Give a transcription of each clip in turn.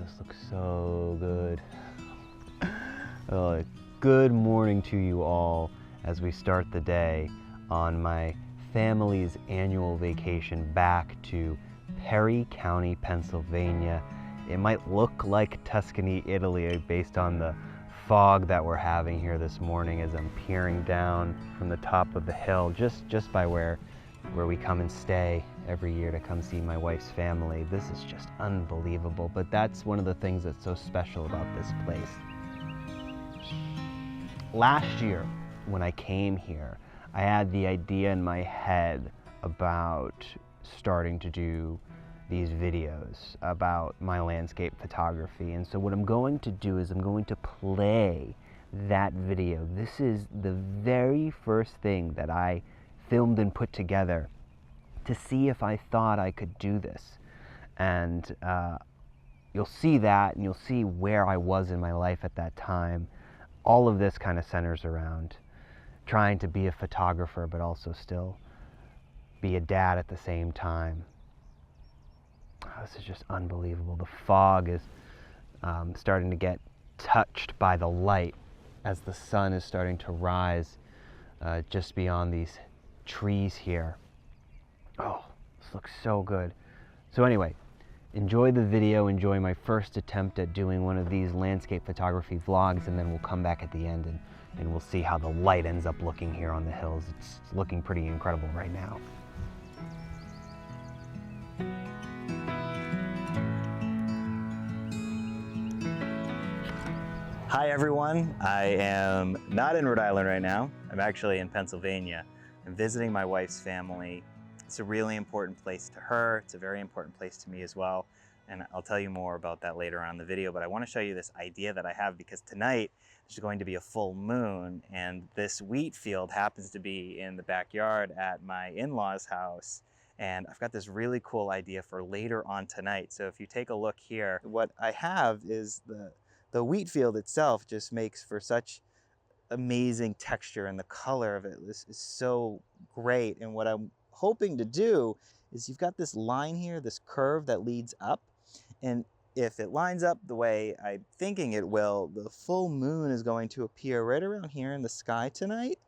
this looks so good. Good morning to you all as we start the day on my family's annual vacation back to Perry County, Pennsylvania. It might look like Tuscany, Italy, based on the fog that we're having here this morning as I'm peering down from the top of the hill, just by where we come and stay every year to come see my wife's family. This is just unbelievable, but that's one of the things that's so special about this place. Last year, when I came here, I had the idea in my head about starting to do these videos about my landscape photography. And so what I'm going to do is I'm going to play that video. This is the very first thing that I filmed and put together to see if I thought I could do this. And you'll see that, and you'll see where I was in my life at that time. All of this kind of centers around trying to be a photographer, but also still be a dad at the same time. This is just unbelievable. The fog is starting to get touched by the light as the sun is starting to rise just beyond these trees here. Oh, this looks so good. So anyway, enjoy the video, enjoy my first attempt at doing one of these landscape photography vlogs, and then we'll come back at the end and we'll see how the light ends up looking here on the hills. It's looking pretty incredible right now. Hi everyone, I am not in Rhode Island right now. I'm actually in Pennsylvania. I'm visiting my wife's family. It's a really important place to her. It's a very important place to me as well. And I'll tell you more about that later on in the video, but I want to show you this idea that I have because tonight there's going to be a full moon, and this wheat field happens to be in the backyard at my in-laws' house. And I've got this really cool idea for later on tonight. So if you take a look here, what I have is the wheat field itself just makes for such amazing texture, and the color of it is so great. And what I'm hoping to do is you've got this line here, this curve that leads up, and if it lines up the way I'm thinking it will, the full moon is going to appear right around here in the sky tonight,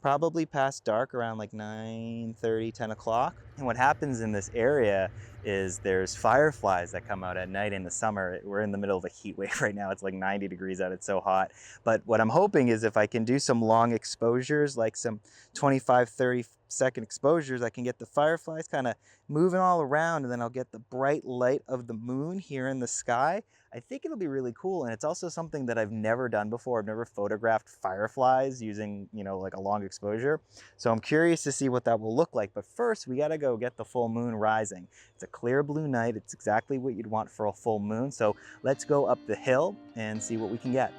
probably past dark around like 9:30, 10 o'clock. And what happens in this area is there's fireflies that come out at night in the summer. We're in the middle of a heat wave right now. It's like 90 degrees out, it's so hot. But what I'm hoping is if I can do some long exposures, like some 25, 30-second exposures, I can get the fireflies kind of moving all around, and then I'll get the bright light of the moon here in the sky. I think it'll be really cool, and it's also something that I've never done before. I've never photographed fireflies using, like a long exposure. So I'm curious to see what that will look like. But first, we gotta go get the full moon rising. It's a clear blue night. It's exactly what you'd want for a full moon. So let's go up the hill and see what we can get.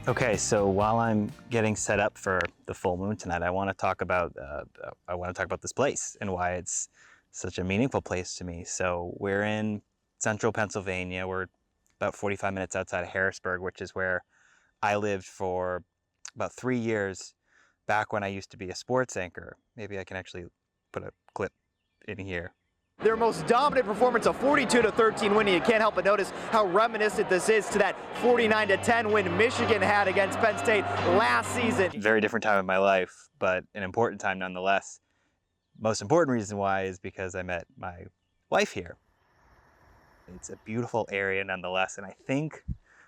Okay, so while I'm getting set up for the full moon tonight, I want to talk about this place and why it's such a meaningful place to me. So we're in central Pennsylvania. We're about 45 minutes outside of Harrisburg, which is where I lived for about 3 years back when I used to be a sports anchor. Maybe I can actually put a clip in here. Their most dominant performance, a 42-13 win. You can't help but notice how reminiscent this is to that 49-10 win Michigan had against Penn State last season. Very different time in my life, but an important time nonetheless. Most important reason why is because I met my wife here. It's a beautiful area nonetheless, and I think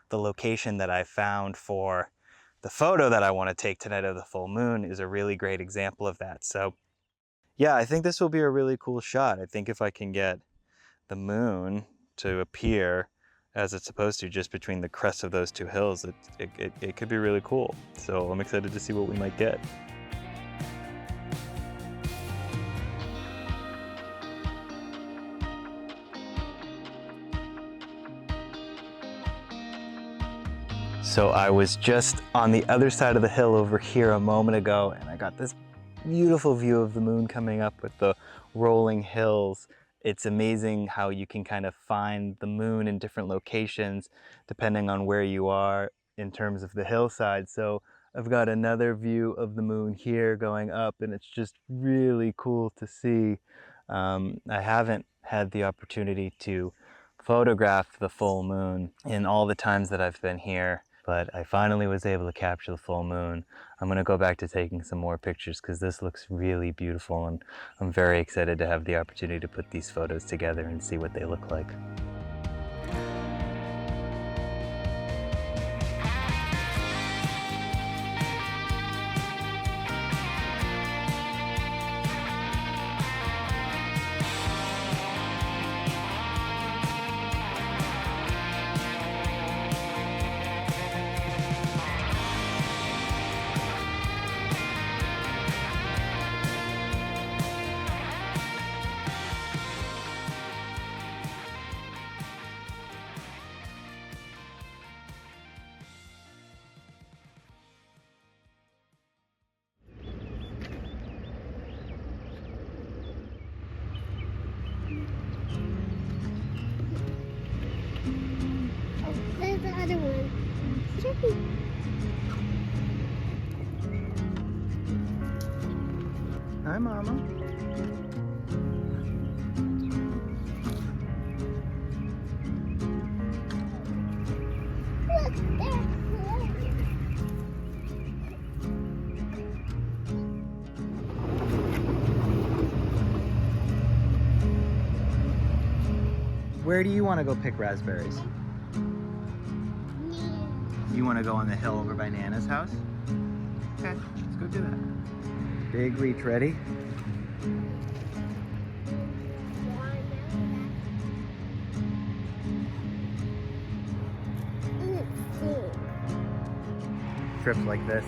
the location that I found for the photo that I want to take tonight of the full moon is a really great example of that. So yeah, I think this will be a really cool shot. I think if I can get the moon to appear as it's supposed to just between the crests of those two hills, it could be really cool. So I'm excited to see what we might get. So I was just on the other side of the hill over here a moment ago, and I got this beautiful view of the moon coming up with the rolling hills. It's amazing how you can kind of find the moon in different locations depending on where you are in terms of the hillside. So I've got another view of the moon here going up, and it's just really cool to see. I haven't had the opportunity to photograph the full moon in all the times that I've been here, but I finally was able to capture the full moon. I'm gonna go back to taking some more pictures because this looks really beautiful, and I'm very excited to have the opportunity to put these photos together and see what they look like. There's the other one. Chippy. Hi, Mama. Look, there. Where do you want to go pick raspberries? You want to go on the hill over by Nana's house? Okay, let's go do that. Big reach, ready? Trips like this,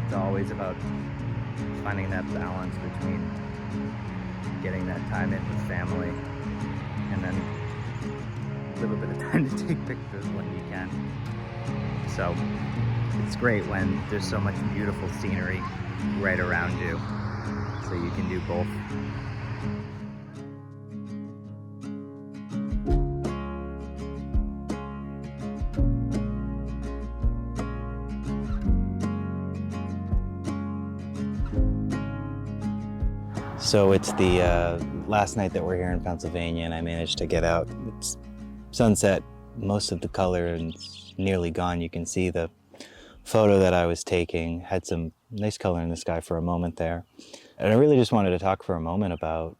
it's always about finding that balance between getting that time in with family and then a little bit of time to take pictures when you can. So it's great when there's so much beautiful scenery right around you, so you can do both. So it's the last night that we're here in Pennsylvania, and I managed to get out. It's sunset, most of the color is nearly gone. You can see the photo that I was taking had some nice color in the sky for a moment there. And I really just wanted to talk for a moment about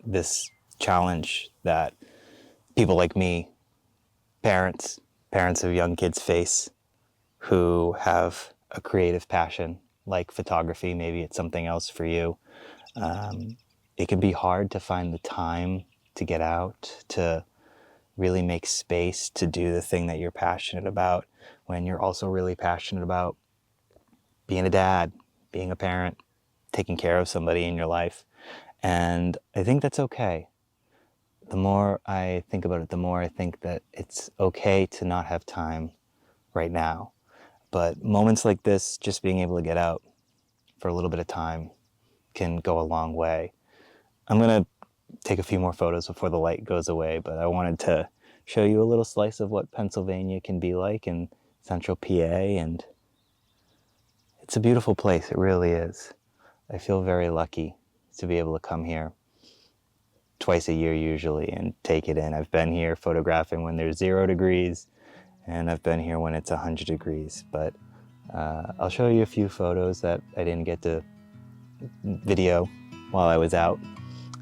this challenge that people like me, parents of young kids face who have a creative passion like photography. Maybe it's something else for you. It can be hard to find the time to get out, to really make space to do the thing that you're passionate about when you're also really passionate about being a dad, being a parent, taking care of somebody in your life. And I think that's okay. The more I think about it, the more I think that it's okay to not have time right now. But moments like this, just being able to get out for a little bit of time can go a long way. I'm gonna take a few more photos before the light goes away, but I wanted to show you a little slice of what Pennsylvania can be like in central PA, and it's a beautiful place, it really is. I feel very lucky to be able to come here twice a year usually and take it in. I've been here photographing when there's 0 degrees, and I've been here when it's 100 degrees, but I'll show you a few photos that I didn't get to video while I was out.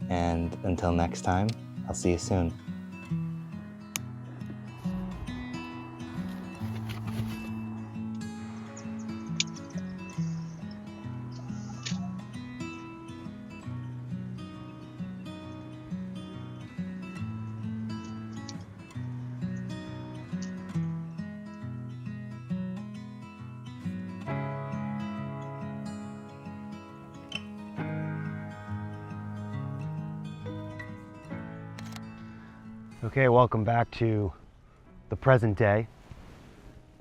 And until next time, I'll see you soon. Okay, welcome back to the present day.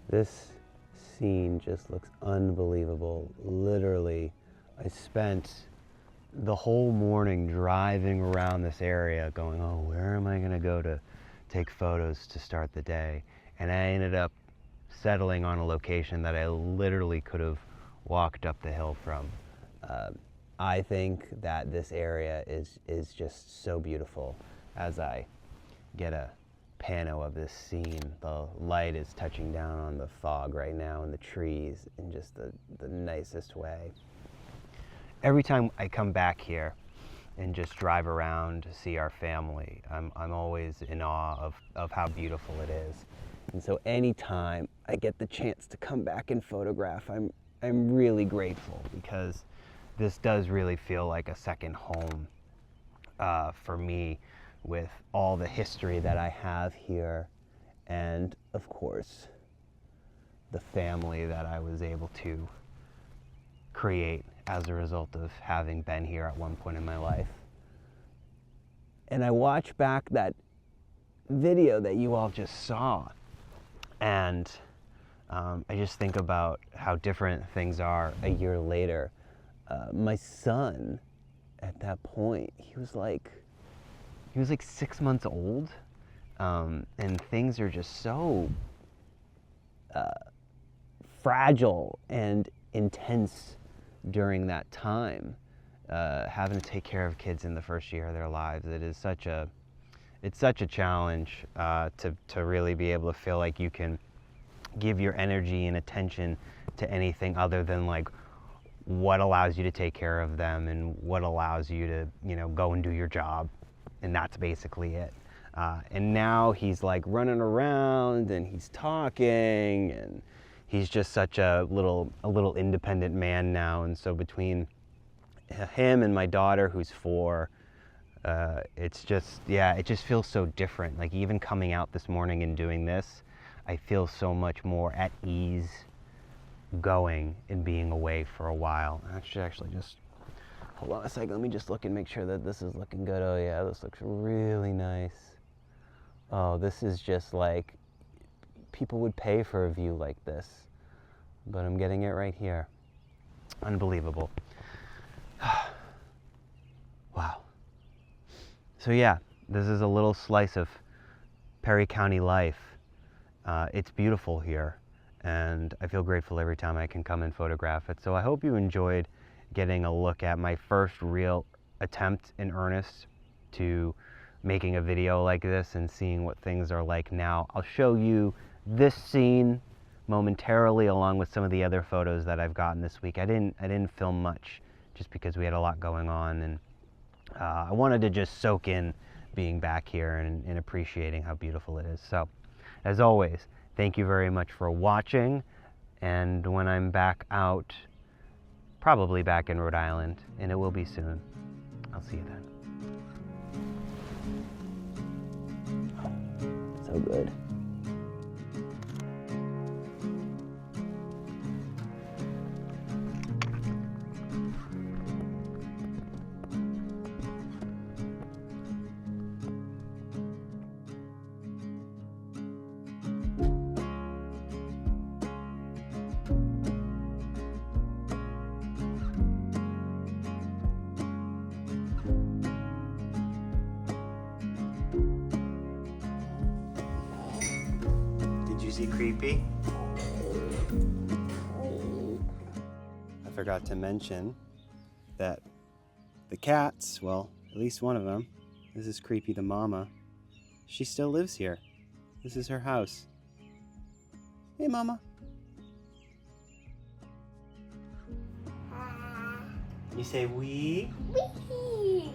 This scene just looks unbelievable. Literally, I spent the whole morning driving around this area going, oh, where am I gonna go to take photos to start the day? And I ended up settling on a location that I literally could have walked up the hill from. I think that this area is just so beautiful. As I get a pano of this scene, the light is touching down on the fog right now and the trees in just the nicest way. Every time I come back here and just drive around to see our family, I'm always in awe of how beautiful it is. And so anytime I get the chance to come back and photograph, I'm really grateful, because this does really feel like a second home for me, with all the history that I have here, and of course the family that I was able to create as a result of having been here at one point in my life. And I watch back that video that you all just saw, and I just think about how different things are a year later. My son, at that point, he was like 6 months old, and things are just so fragile and intense during that time. Having to take care of kids in the first year of their lives, it's such a challenge to really be able to feel like you can give your energy and attention to anything other than like what allows you to take care of them and what allows you to, go and do your job. And that's basically it. And now he's like running around and he's talking, and he's just such a little independent man now. And so between him and my daughter, who's 4, it's just, it just feels so different. Like even coming out this morning and doing this, I feel so much more at ease going and being away for a while. Actually just, hold on a second, let me just look and make sure that this is looking good. Oh yeah, this looks really nice. Oh, this is just like, people would pay for a view like this, but I'm getting it right here. Unbelievable. Wow. So yeah, this is a little slice of Perry County life. It's beautiful here, and I feel grateful every time I can come and photograph it. So I hope you enjoyed getting a look at my first real attempt in earnest to making a video like this and seeing what things are like now. I'll show you this scene momentarily along with some of the other photos that I've gotten this week. I didn't film much just because we had a lot going on, and I wanted to just soak in being back here and appreciating how beautiful it is. So as always, thank you very much for watching, and when I'm back out, probably back in Rhode Island, and it will be soon, I'll see you then. So good. See Creepy? I forgot to mention that the cats, well, at least one of them, this is Creepy the mama, she still lives here. This is her house. Hey, mama. You say wee? Wee.